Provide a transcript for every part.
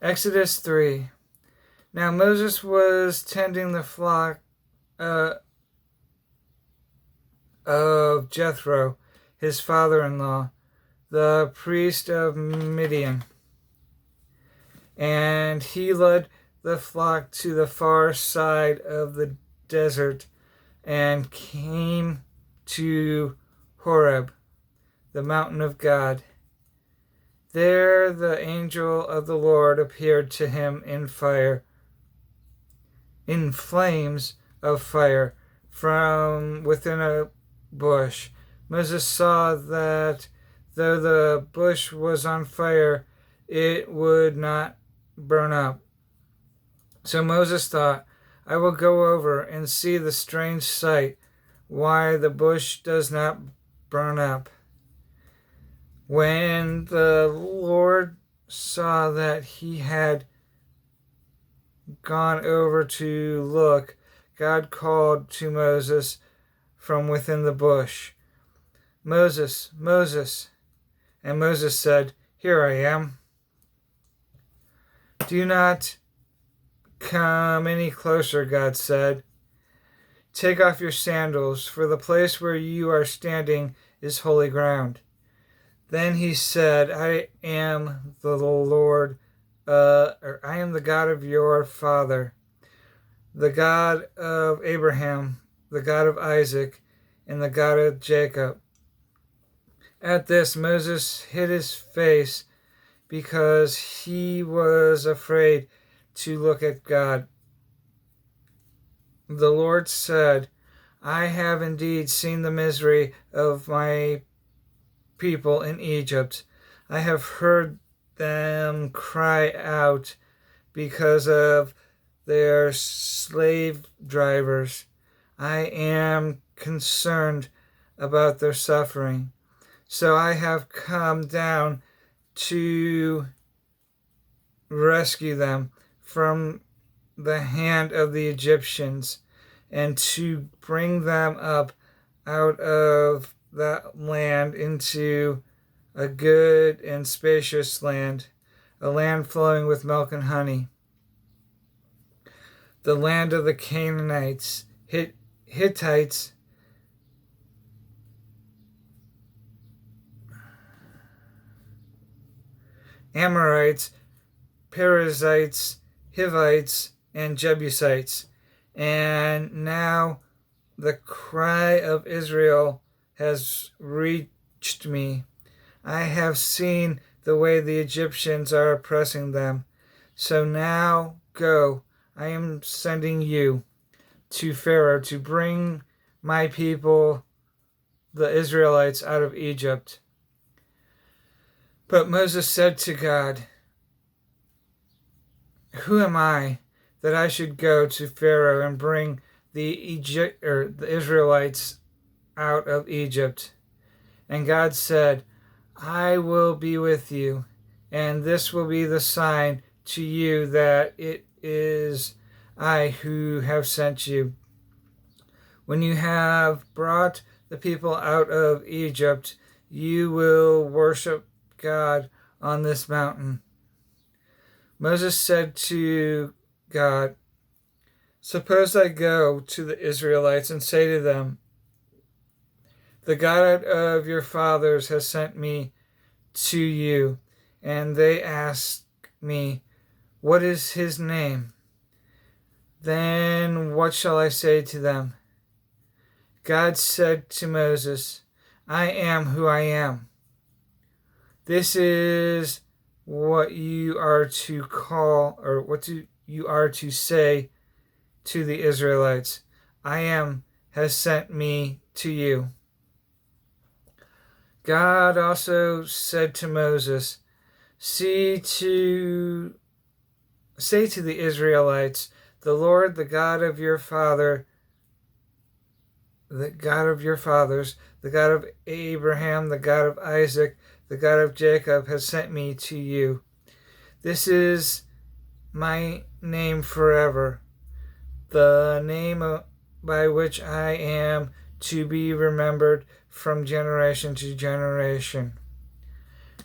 Exodus 3. Now Moses was tending the flock of Jethro, his father-in-law, the priest of Midian. And he led the flock to the far side of the desert and came to Horeb, the mountain of God. There the angel of the Lord appeared to him in flames of fire from within a bush. Moses saw that though the bush was on fire, it would not burn up. So Moses thought, I will go over and see the strange sight, why the bush does not burn up. When the Lord saw that he had gone over to look, God called to Moses from within the bush, Moses, Moses. And Moses said, Here I am. Do not come any closer, God said. Take off your sandals, for the place where you are standing is holy ground. Then he said, I am the Lord, I am the God of your father, the God of Abraham, the God of Isaac, and the God of Jacob. At this, Moses hid his face because he was afraid to look at God. The Lord said, I have indeed seen the misery of my people in Egypt. I have heard them cry out because of their slave drivers. I am concerned about their suffering. So I have come down to rescue them from the hand of the Egyptians and to bring them up out of that land into a good and spacious land, a land flowing with milk and honey, the land of the Canaanites, Hittites, Amorites, Perizzites, Hivites, and Jebusites. And now the cry of Israel has reached me. I have seen the way the Egyptians are oppressing them. So now go, I am sending you to Pharaoh to bring my people, the Israelites, out of Egypt. But Moses said to God, Who am I that I should go to Pharaoh and bring the Israelites out of Egypt? And God said, I will be with you, and this will be the sign to you that it is I who have sent you. When you have brought the people out of Egypt, you will worship God on this mountain. Moses said to God, Suppose I go to the Israelites and say to them, The God of your fathers has sent me to you. And they ask me, What is his name? Then what shall I say to them? God said to Moses, I am who I am. This is what you are to call, or what you are to say to the Israelites. I am has sent me to you. God also said to Moses, Say to the Israelites, the Lord, the God of your fathers, the God of Abraham, the God of Isaac, the God of Jacob has sent me to you. This is my name forever, the name by which I am to be remembered from generation to generation.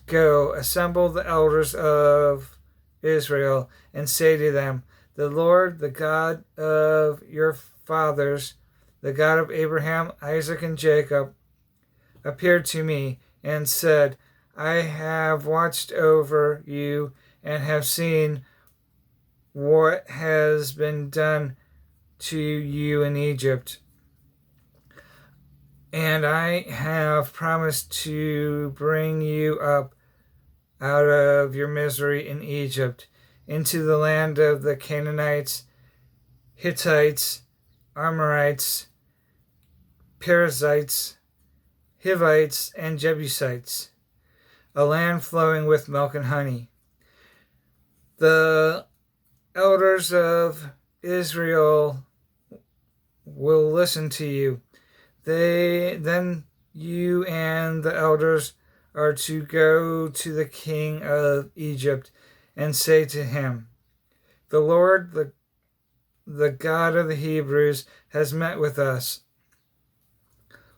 Go, assemble the elders of Israel, and say to them, The Lord, the God of your fathers, the God of Abraham, Isaac, and Jacob, appeared to me and said, I have watched over you and have seen what has been done to you in Egypt. And I have promised to bring you up out of your misery in Egypt into the land of the Canaanites, Hittites, Amorites, Perizzites, Hivites, and Jebusites, a land flowing with milk and honey. The elders of Israel will listen to you. Then you and the elders are to go to the king of Egypt and say to him, The Lord, the God of the Hebrews, has met with us.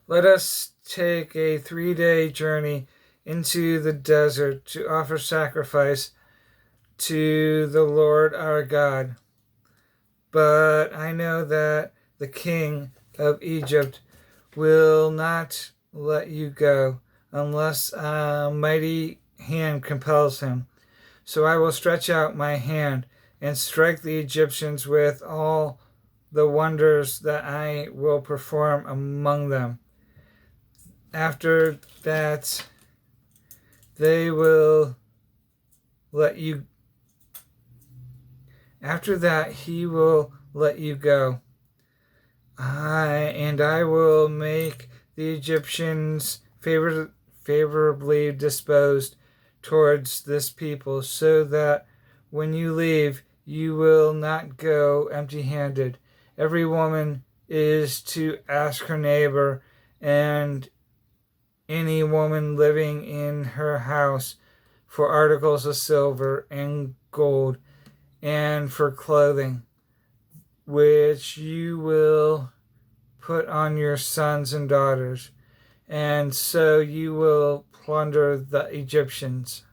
Let us take a 3-day journey into the desert to offer sacrifice to the Lord our God. But I know that the king of Egypt will not let you go unless a mighty hand compels him. So I will stretch out my hand and strike the Egyptians with all the wonders that I will perform among them. After that, he will let you go. I will make the Egyptians favorably disposed towards this people, so that when you leave, you will not go empty-handed. Every woman is to ask her neighbor and any woman living in her house for articles of silver and gold and for clothing, which you will put on your sons and daughters, and so you will plunder the Egyptians.